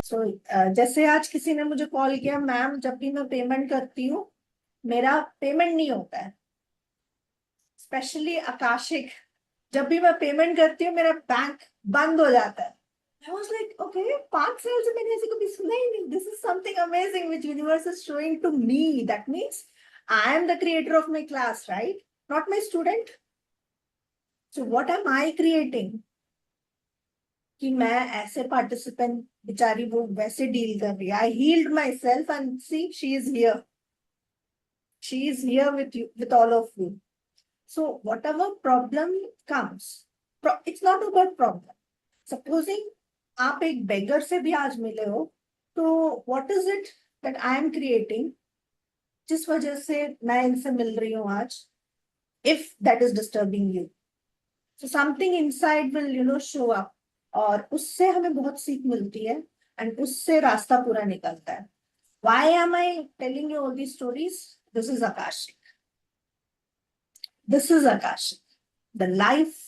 सो जैसे आज किसी ने मुझे कॉल किया, मैम जब भी मैं पेमेंट करती हूँ मेरा पेमेंट नहीं होता है। स्पेशली आकाशिक, जब भी मैं पेमेंट करती हूँ मेरा बैंक बंद हो जाता है। आई वाज लाइक ओके, 5 साल से मैंने ऐसे कभी सुना ही नहीं। This is something amazing which universe is showing to me. That means I am the creator of my class, right? Not my student. So what am I creating कि मैं ऐसे पार्टिसिपेंट, बेचारी वो वैसे डील कर रही है। I healed myself and see she is here, she is here with you, with all of you. So whatever problem comes, it's not about problem. Supposing आप एक बेगर से भी आज मिले हो, तो what is it that I am creating जिस वजह से मैं इनसे मिल रही हूँ आज, if that is disturbing you. So something inside will show up, और उससे हमें बहुत सीख मिलती है एंड उससे रास्ता पूरा निकलता है। Why am I telling you all the stories? This is Akashic, this is Akashic. The life,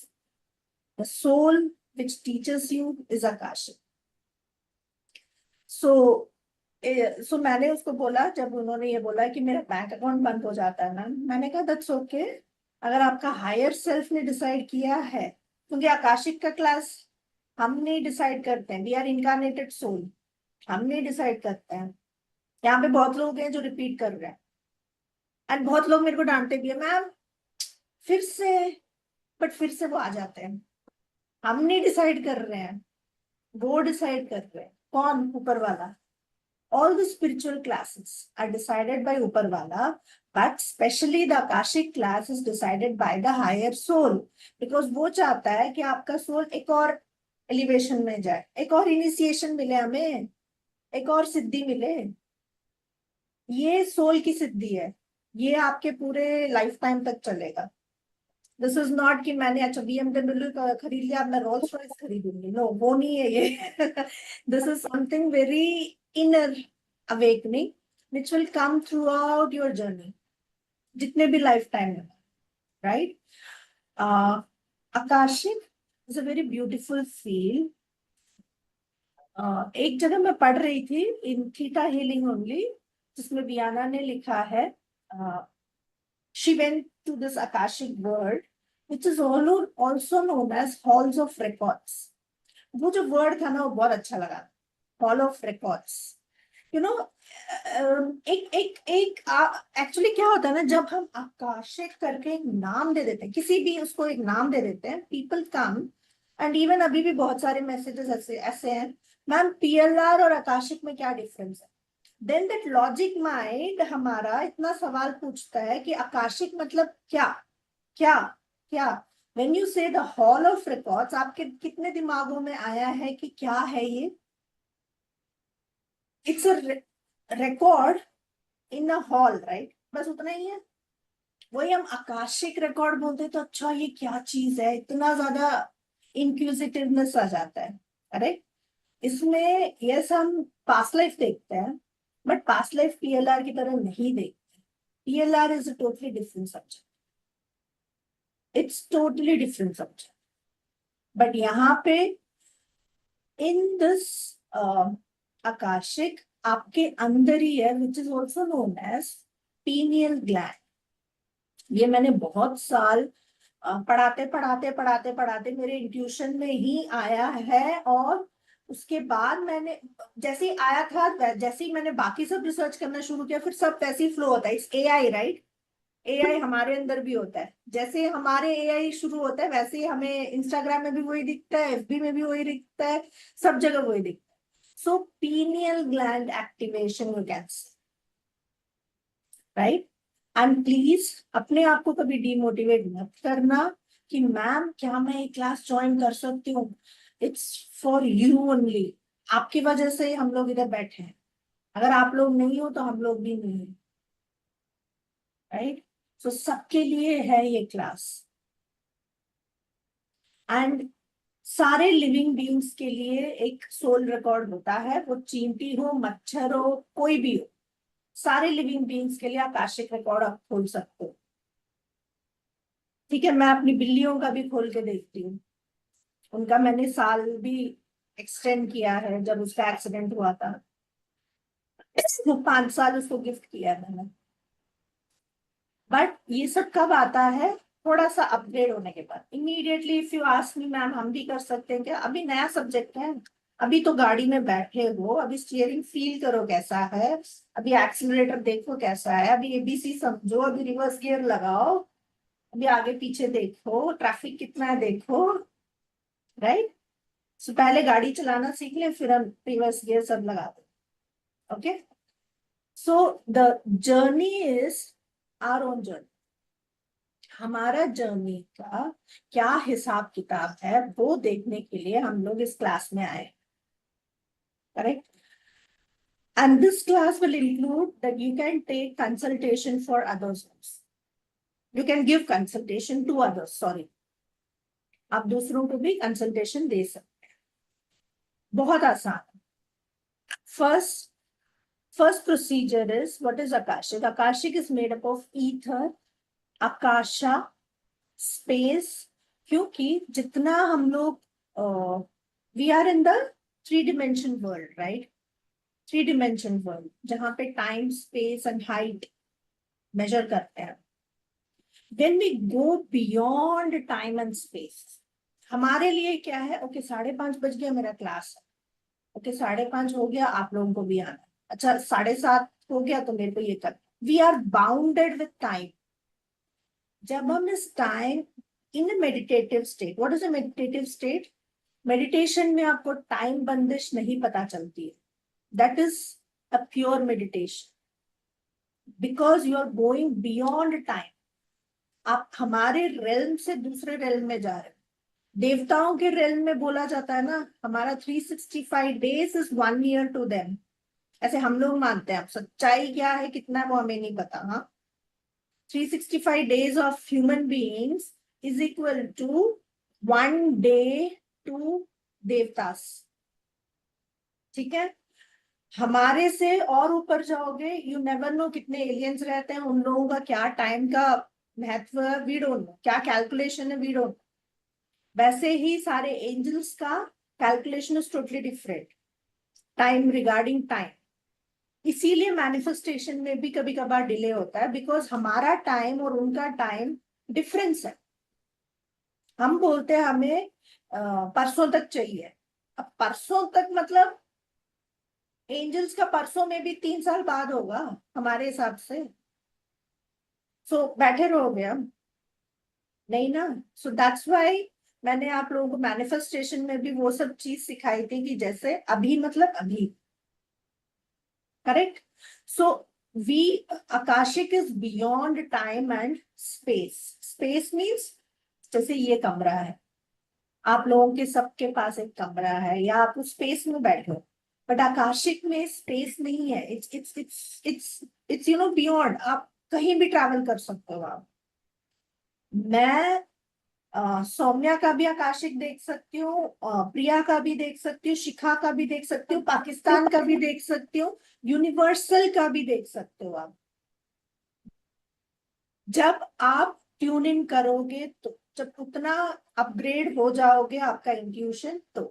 the soul which teaches you is akashic. So मैंने उसको बोला, जब उन्होंने ये बोला कि मेरा बैंक अकाउंट बंद हो जाता है मैम, मैंने कहा दैट्स ओके। अगर आपका हायर सेल्फ ने डिसाइड किया है, क्योंकि आकाशिक का क्लास हम नहीं डिसाइड करते हैं, वी आर इनकारनेटेड सोल, हम नहीं डिसाइड करते हैं। यहाँ पे बहुत लोग हैं जो रिपीट कर रहे हैं, एंड बहुत लोग मेरे को डांटते भी है, मैम फिर से, बट फिर से वो आ जाते हैं। हम नहीं डिसाइड कर रहे हैं, वो डिसाइड कर रहे हैं। कौन? ऊपर वाला। All the spiritual classes are decided by Uparwala, but specially the Akashic class is decided by the higher soul, because वो चाहता है कि आपका सोल एक और एलिवेशन में जाए, एक और इनिशिएशन मिले हमें, एक और सिद्धि मिले। ये सोल की सिद्धि है, ये आपके पूरे लाइफ टाइम तक चलेगा। दिस इज नॉट कि मैंने अच्छा BMW खरीद लिया, अब मैं रोल्स रॉयस खरीदूंगी। नो, वो नहीं है ये। This is something very inner awakening which will come through out your journey, जितने भी लाइफ टाइम में, right? Akashic is a very beautiful feel. एक जगह मैं पढ़ रही थी इन थीटा हीलिंग ओनली, जिसमें बियाना ने लिखा है, she went to this akashic world which is also known as halls of records. वो जो वर्ड था ना, वो बहुत अच्छा लगा, hall of records. You know, एक एक एक एक्चुअली क्या होता है ना, जब हम आकाशिक करके एक नाम दे देते हैं, किसी भी उसको एक नाम दे देते हैं, पीपल कम। एंड इवन अभी भी बहुत सारे मैसेजेस ऐसे ऐसे हैं, मैम PLR और आकाशिक में क्या डिफरेंस है? देन दैट लॉजिक माइंड हमारा इतना सवाल पूछता है कि आकाशिक मतलब क्या, क्या, क्या? व्हेन यू से द हॉल ऑफ रिकॉर्ड्स, आपके कितने दिमागों में आया है कि क्या है ये? It's a record in a hall, right? बस उतना ही है। वही हम आकाशिक रिकॉर्ड बोलते तो अच्छा ये क्या चीज है, इतना ज्यादा इंक्विजिटिवनेस आ जाता है। अरे इसमें यस हम पास्ट लाइफ देखते हैं, बट पास्ट लाइफ PLR की तरह नहीं देखते। PLR is a totally different subject, it's totally different subject. But यहाँ पे इन दिस आकाशिक आपके अंदर ही है, which is also known as pineal gland. ये मैंने बहुत साल पढ़ाते पढ़ाते पढ़ाते पढ़ाते मेरे इंट्यूशन में ही आया है, और उसके बाद मैंने जैसे ही आया था, जैसे ही मैंने बाकी सब रिसर्च करना शुरू किया, फिर सब वैसे ही फ्लो होता है। It's AI, right? AI हमारे अंदर भी होता है। जैसे हमारे AI शुरू होता है, वैसे ही हमें इंस्टाग्राम में भी वही दिखता है, FB में भी वही दिखता है, सब जगह वही दिखता है। So pineal gland activation you can say, right? And please अपने आप को कभी डिमोटिवेट मत करना कि मैम क्या मैं ये क्लास ज्वाइन कर सकती हूँ। It's for you only. आपकी वजह से हम लोग इधर बैठे हैं। अगर आप लोग नहीं हो तो हम लोग भी नहीं है, राइट? सो सबके लिए है ये क्लास। एंड सारे लिविंग बीइंग्स के लिए एक सोल रिकॉर्ड होता है, वो चींटी हो, मच्छर हो, कोई भी हो, सारे लिविंग बीइंग्स के लिए आकाशिक रिकॉर्ड आप खोल सकते हो। ठीक है, मैं अपनी बिल्लियों का भी खोल के देखती हूँ, उनका मैंने साल भी एक्सटेंड किया है जब उसका एक्सीडेंट हुआ था। 5 साल उसको गिफ्ट किया है मैंने। बट ये सब कब आता है? थोड़ा सा अपग्रेड होने के बाद। Immediately if you ask me ma'am हम भी कर सकते हैं क्या? अभी नया सब्जेक्ट है, अभी तो गाड़ी में बैठे हो, अभी स्टीयरिंग फील करो कैसा है, अभी एक्सीलरेटर देखो कैसा है, अभी एबीसी समझो, अभी रिवर्स गियर लगाओ, अभी आगे पीछे देखो, ट्रैफिक कितना है देखो, राइट? सो पहले गाड़ी चलाना सीख ले, फिर हम रिवर्स गियर सब लगा दो। Okay, so the journey is our own journey. हमारा जर्नी का क्या हिसाब किताब है वो देखने के लिए हम लोग इस क्लास में आए, correct? And this class will include that you can take consultation for others. You can give consultation to others, sorry. आप दूसरों को भी कंसल्टेशन दे सकते हैं, बहुत आसान। First procedure is, what is Akashic? Akashic is made up of ether, Akasha, space, क्योंकि जितना हम लोग we are in the 3-dimension world, right? 3-dimension world, जहां पे time, space and height measure करते हैं। When we go beyond time and space, हमारे लिए क्या है? ओके 5:30 बज गया, मेरा क्लास है, ओके 5:30 हो गया, आप लोगों को भी आना, अच्छा 7:30 हो गया तो मेरे को ये कर। We are bounded with time. जब हम इस time in meditative state, what is a meditative state? Meditation में आपको टाइम बंदिश नहीं पता चलती है, that is a pure meditation, because you are going beyond time. आप हमारे रेल्म से दूसरे रेल्म में जा रहे हो। देवताओं के रेल्म में बोला जाता है ना, हमारा 365 days is 1 year to them, ऐसे हम लोग मानते हैं। अब सच्चाई क्या है कितना वो हमें नहीं पता। हाँ, 365 days of human beings is equal to 1 day to देवतास, ठीक है? हमारे से और ऊपर जाओगे, यू नेवर नो कितने एलियंस रहते हैं, उन लोगों का क्या टाइम का महत्व है, वी डोंट नो, क्या कैलकुलेशन है, वी डोंट। वैसे ही सारे एंजल्स का calculation is totally different, time regarding time. इसीलिए मैनिफेस्टेशन में भी कभी कभार डिले होता है, बिकॉज हमारा टाइम और उनका टाइम डिफरेंस है। हम बोलते हैं हमें परसों तक चाहिए, अब परसों तक मतलब एंजल्स का परसों में भी 3 साल बाद होगा हमारे हिसाब से। सो बैठे रहोगे हम? नहीं ना। सो दैट्स व्हाई मैंने आप लोगों को मैनिफेस्टेशन में भी वो सब चीज सिखाई थी कि जैसे अभी मतलब अभी, correct? So we Akashic is beyond time and space. Space means जैसे ये कमरा है, आप लोगों के सबके पास एक कमरा है या आप उस स्पेस में बैठे हो, बट आकाशिक में स्पेस नहीं है। इट्स बियॉन्ड, आप कहीं भी ट्रैवल कर सकते हो। आप, मैं सौम्या का भी आकाशिक देख सकती हूँ, प्रिया का भी देख सकती हूँ, शिखा का भी देख सकती हूँ, पाकिस्तान का भी देख सकती हूँ, यूनिवर्सल का भी देख सकते हो आप। जब आप ट्यून इन करोगे, तो जब उतना अपग्रेड हो जाओगे आपका इंट्यूशन, तो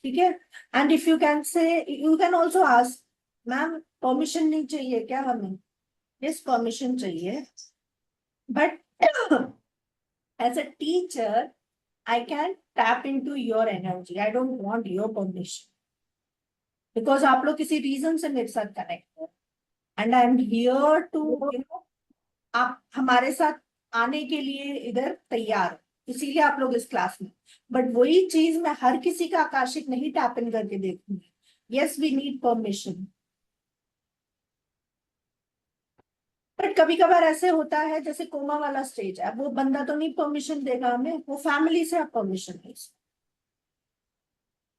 ठीक है। एंड इफ यू कैन से, you can also ask ma'am permission नहीं चाहिए क्या हमें? यस, परमिशन चाहिए, but as a teacher I can tap into your energy, I don't want your permission, because आप लोग किसी रीजन से मेरे साथ कनेक्ट हो, and I am here to आप हमारे साथ आने के लिए इधर तैयार हो, इसीलिए आप लोग इस क्लास में। बट वही चीज मैं हर किसी का आकाशिक नहीं टैप इन करके देखूंगी। Yes, we need permission. But कभी कभार ऐसे होता है जैसे कोमा वाला स्टेज है, वो बंदा तो नहीं परमिशन देगा हमें, वो फैमिली से आप परमिशन लीजिए,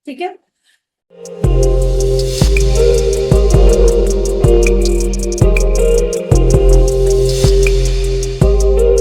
ठीक है?